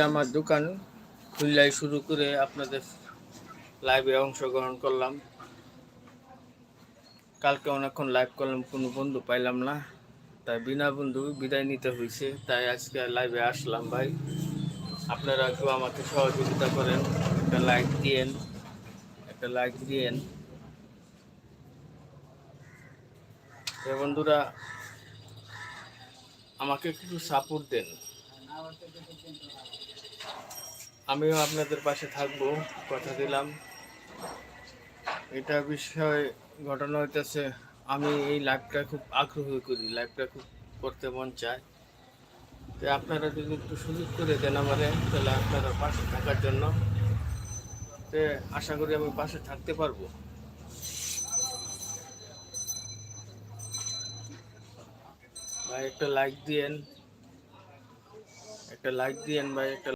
আমার দোকান খুললাই শুরু করে আপনাদের লাইভে অংশগ্রহণ করলাম। কালকে অনেকক্ষণ লাইভ করলাম, কোনো বন্ধু পাইলাম না, তাই বিনা বন্ধু বিদায় নিতে হয়েছে। তাই আজকে লাইভে আসলাম। ভাই, আপনারা একটু আমাকে সহযোগিতা করেন, একটা লাইক দিয়েন, একটা লাইক দিয়েন। বন্ধুরা, আমাকে একটু সাপোর্ট দেন, আমিও আপনাদের পাশে থাকবো, কথা দিলাম। এটা বিষয় ঘটনা হইতেছে, আমি এই লাইভটা খুব আগ্রহী করি, লাইভটা খুব করতে মন চায়। তো আপনারা যদি একটু সুযোগ করে দেন আমারে, তাহলে আপনারা পাশে থাকার জন্য, তো আশা করি আমি পাশে থাকতে পারবো। ভাই একটা লাইক দিয়েন, একটা লাইক দিয়েন ভাই, একটা